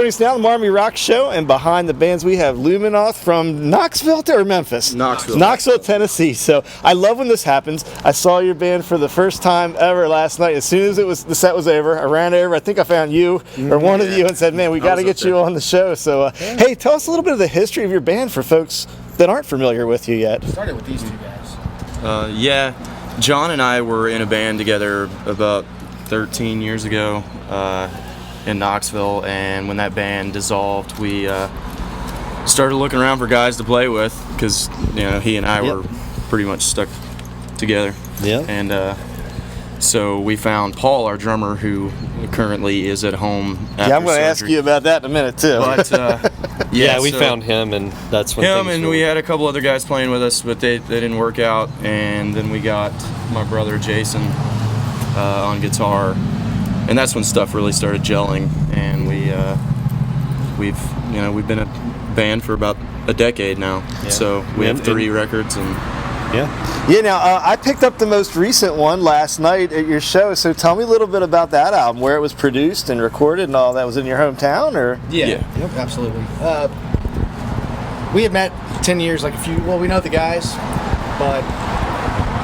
Joining us now, the Marmy Rock Show, and behind the bands we have Luminoth from Knoxville or Memphis? Knoxville, Tennessee. So I love when this happens. I saw your band for the first time ever last night. As soon as the set was over, I ran over. I think I found you or one of you and said, "Man, we got to get you on the show." So, hey, tell us a little bit of the history of your band for folks that aren't familiar with you yet. Started with these two guys. Yeah, John and I were in a band together about 13 years ago. In Knoxville, and when that band dissolved, we started looking around for guys to play with because he and I were pretty much stuck together. Yeah. And so we found Paul, our drummer, who currently is at home after I'm going to ask you about that in a minute too. But we found him, and that's when we had a couple other guys playing with us, but they didn't work out. And then we got my brother Jason on guitar. And that's when stuff really started gelling, and we've been a band for about a decade now. Yeah. So we have 3 records, and Now I picked up the most recent one last night at your show. So tell me a little bit about that album, where it was produced and recorded, and all that. Was in your hometown, or? Yeah. Yep, absolutely. We had met 10 years, we know the guys, but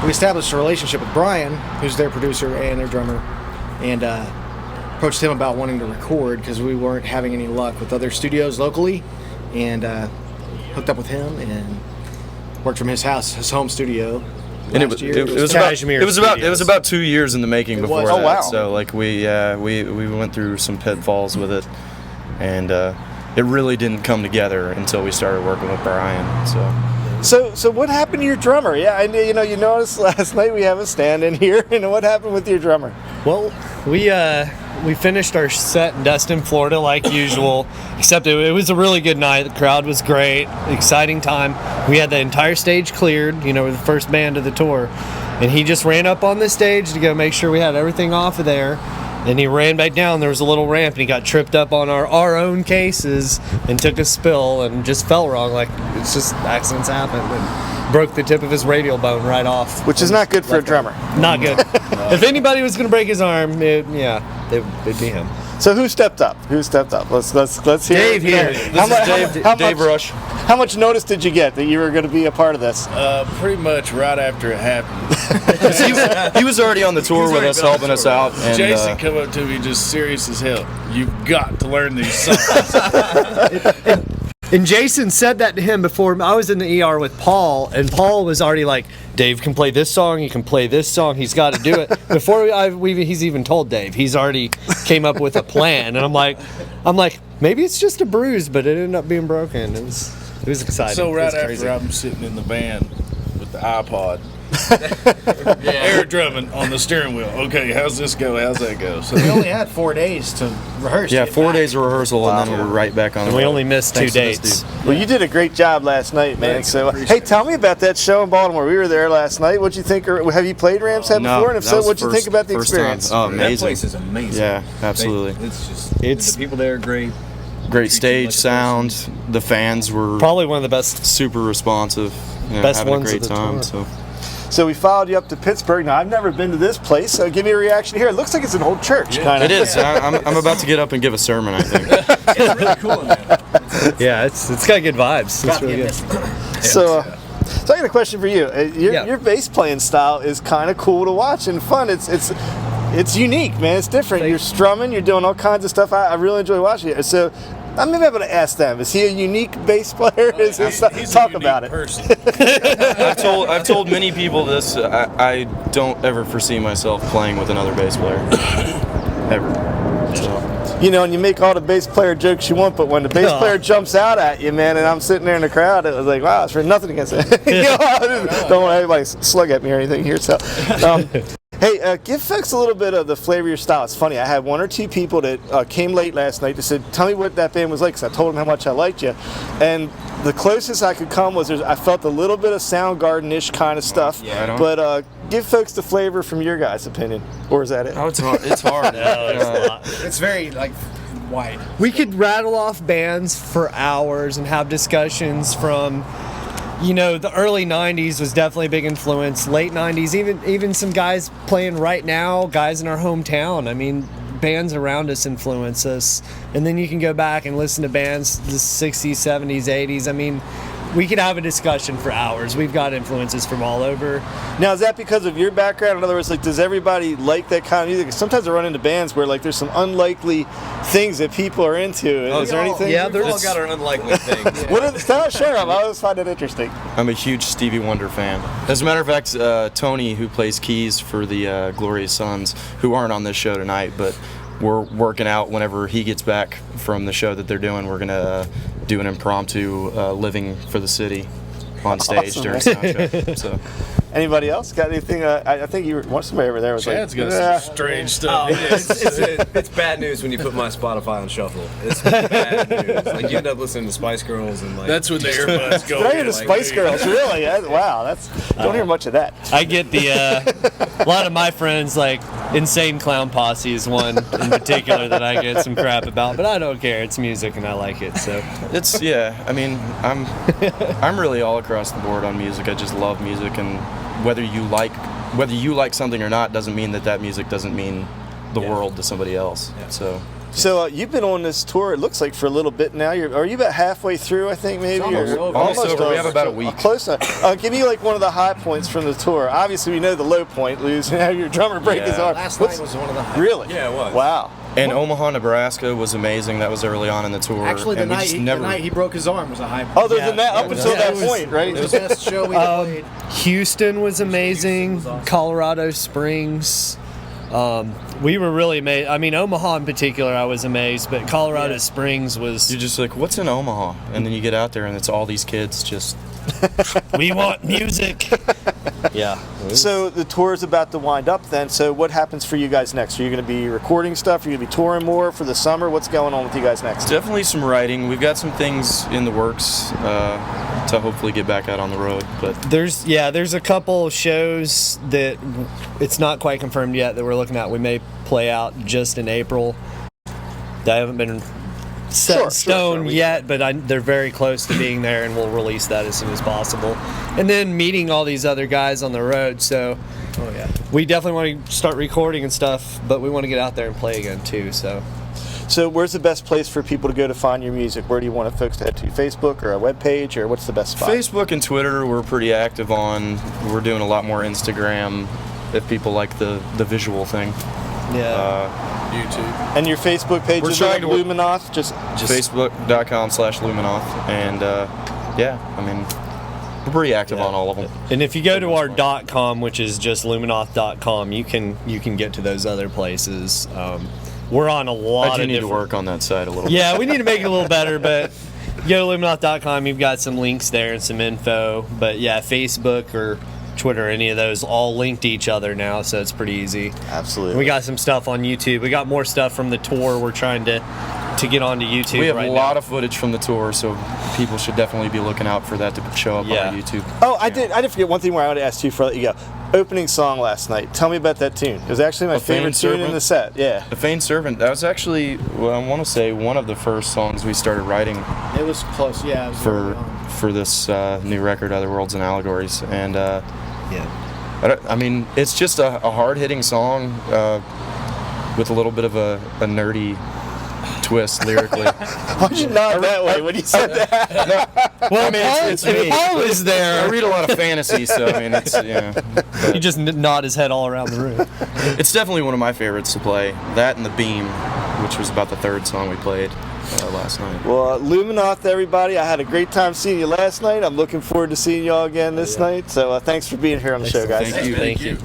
we established a relationship with Brian, who's their producer and their drummer. And approached him about wanting to record because we weren't having any luck with other studios locally, and hooked up with him and worked from his house, his home studio. And it was about 2 years in the making before that. Oh, wow. So we went through some pitfalls with it, and it really didn't come together until we started working with Brian. So what happened to your drummer? Yeah, I you noticed last night we have a stand-in here. What happened with your drummer? Well, we finished our set in Destin, Florida, like usual. Except it was a really good night. The crowd was great, exciting time. We had the entire stage cleared. We're the first band of the tour, and he just ran up on the stage to go make sure we had everything off of there. And he ran back down. There was a little ramp, and he got tripped up on our own cases and took a spill and just fell wrong. It's just accidents happen. And broke the tip of his radial bone right off. Which is not good for a drummer. Not good. If anybody was going to break his arm, it'd be him. So who stepped up? Let's hear. Dave here. Dave Rush. How much notice did you get that you were going to be a part of this? Pretty much right after it happened. he was already on the tour with us, helping us out. And, Jason come up to me just serious as hell. You've got to learn these songs. And Jason said that to him before. I was in the ER with Paul, and Paul was already like, Dave can play this song, he can play this song, he's got to do it. Before he's even told Dave, he's already came up with a plan. And I'm like, maybe it's just a bruise, but it ended up being broken. It was exciting. So right after I'm sitting in the van with the iPod, air drumming on the steering wheel. Okay, how's this go? How's that go? So we only had 4 days to rehearse. Yeah, 4 days of rehearsal, and then we were right back on. And we only missed 2 dates. Well, you did a great job last night, man. So, hey, tell me about that show in Baltimore. We were there last night. What'd you think? Or have you played Ram's Head before? And if so, what'd you think about the experience? Oh, amazing! That place is amazing. Yeah, absolutely. The people there are great. Great stage sound. The fans were probably one of the best, super responsive. Best having ones a great of the time. tour. So we followed you up to Pittsburgh. Now, I've never been to this place, so give me a reaction here. It looks like it's an old church, kind of. It is. I'm about to get up and give a sermon, I think. It's really cool in there. Yeah, it's got good vibes. It's really good. So I got a question for you. Your bass playing style is kind of cool to watch and fun. It's unique, man. It's different. You're strumming. You're doing all kinds of stuff. I really enjoy watching it. So I'm maybe able to ask them. Is he a unique bass player? He's talk a about person. I've told many people this. I don't ever foresee myself playing with another bass player. Ever. So. And you make all the bass player jokes you want, but when the bass player jumps out at you, man, and I'm sitting there in the crowd, it was like, wow, it's for nothing against it. Don't want anybody slug at me or anything here. So, hey, give folks a little bit of the flavor of your style. It's funny, I had 1 or 2 people that came late last night that said, tell me what that band was like, because I told them how much I liked you. And the closest I could come was I felt a little bit of Soundgarden-ish kind of stuff. Yeah, but give folks the flavor from your guys' opinion. Or is that it? Oh, it's hard. It's hard. It's very, wide. We could rattle off bands for hours and have discussions from... the early 90s was definitely a big influence. Late 90s, even some guys playing right now, guys in our hometown. I mean, bands around us influence us, and then you can go back and listen to bands the 60s, 70s, 80s. I mean, we could have a discussion for hours. We've got influences from all over. Now, is that because of your background? In other words, like, does everybody like that kind of music? Sometimes I run into bands where, like, there's some unlikely things that people are into. Is there anything? Yeah, We've all got our unlikely things. What are the, share them. I always find it interesting. I'm a huge Stevie Wonder fan. As a matter of fact, Tony, who plays keys for the Glorious Sons, who aren't on this show tonight, but we're working out whenever he gets back from the show that they're doing. We're going to do an impromptu Living for the City on stage during soundcheck. So. Anybody else got anything? I think you were somebody over there was Chad's like, got some strange stuff. It's bad news when you put my Spotify on shuffle. It's bad news. Like, you end up listening to Spice Girls and like. That's when the earbuds go. Did I hear the in, Spice Girls? Really? Wow, don't hear much of that. I get the a lot of my friends, like Insane Clown Posse is one in particular that I get some crap about, but I don't care. It's music and I like it. So It's I mean, I'm really all across the board on music. I just love music, and whether you like something or not doesn't mean that music doesn't mean the world to somebody else. Yeah. So you've been on this tour, it looks like, for a little bit now. Are you about halfway through, I think, maybe? Almost over. We have about a week. Close enough. Give me like one of the high points from the tour. Obviously, we know the low point, losing how your drummer break his arm. Last night was one of the highlights. Really? Yeah, it was. Wow. And Omaha, Nebraska was amazing. That was early on in the tour. Actually, the and we night, just he, never... the night he broke his arm was a high point. Oh, there's up until that point, right? It was the best show we played. Houston was amazing. Colorado Springs. We were really amazed. I mean, Omaha in particular, I was amazed, but Colorado Springs was. You're just like, what's in Omaha? And then you get out there, and it's all these kids just. We want music. Yeah. So the tour is about to wind up then. So what happens for you guys next? Are you going to be recording stuff? Are you going to be touring more for the summer? What's going on with you guys next? Definitely some writing. We've got some things in the works to hopefully get back out on the road. But there's a couple shows that it's not quite confirmed yet that we're looking at. We may play out just in April. That haven't been set in stone yet, but they're very close to being there, and we'll release that as soon as possible. And then meeting all these other guys on the road, so we definitely want to start recording and stuff, but we want to get out there and play again too. So where's the best place for people to go to find your music? Where do you want folks to head to? Facebook or a web page, or what's the best spot? Facebook and Twitter we're pretty active on. We're doing a lot more Instagram if people like the visual thing. YouTube. And your Facebook page is like Luminoth? Just Facebook.com/Luminoth. And I mean, we're pretty active on all of them. And if you go to our .com, which is just luminoth.com, you can get to those other places. We're on a lot of need to work on that site a little bit. Yeah, we need to make it a little better, but go to luminoth.com, you've got some links there and some info. But yeah, Facebook or Twitter, any of those, all linked to each other now, so it's pretty easy. Absolutely. We got some stuff on YouTube. We got more stuff from the tour we're trying to get onto YouTube. We have right a lot now. of footage from the tour, so people should definitely be looking out for that to show up on our YouTube. Oh, I did forget one thing where I want to ask you before I let you go. Opening song last night. Tell me about that tune. It was actually my favorite tune in the set. Yeah. The Feigned Servant. That was actually, I want to say, one of the first songs we started writing. It was close, yeah. It was for this new record, Other Worlds and Allegories, and I mean, it's just a hard-hitting song with a little bit of a nerdy twist lyrically. Why'd you nod that way when you said that? Well, I mean, it's me. Paul is there. I read a lot of fantasy, so I mean, it's He just nod his head all around the room. It's definitely one of my favorites to play. That and The Beam, which was about the third song we played last night. Well, Luminoth, everybody. I had a great time seeing you last night. I'm looking forward to seeing y'all again this night. So thanks for being here on the show, guys. Thank you. Thank you.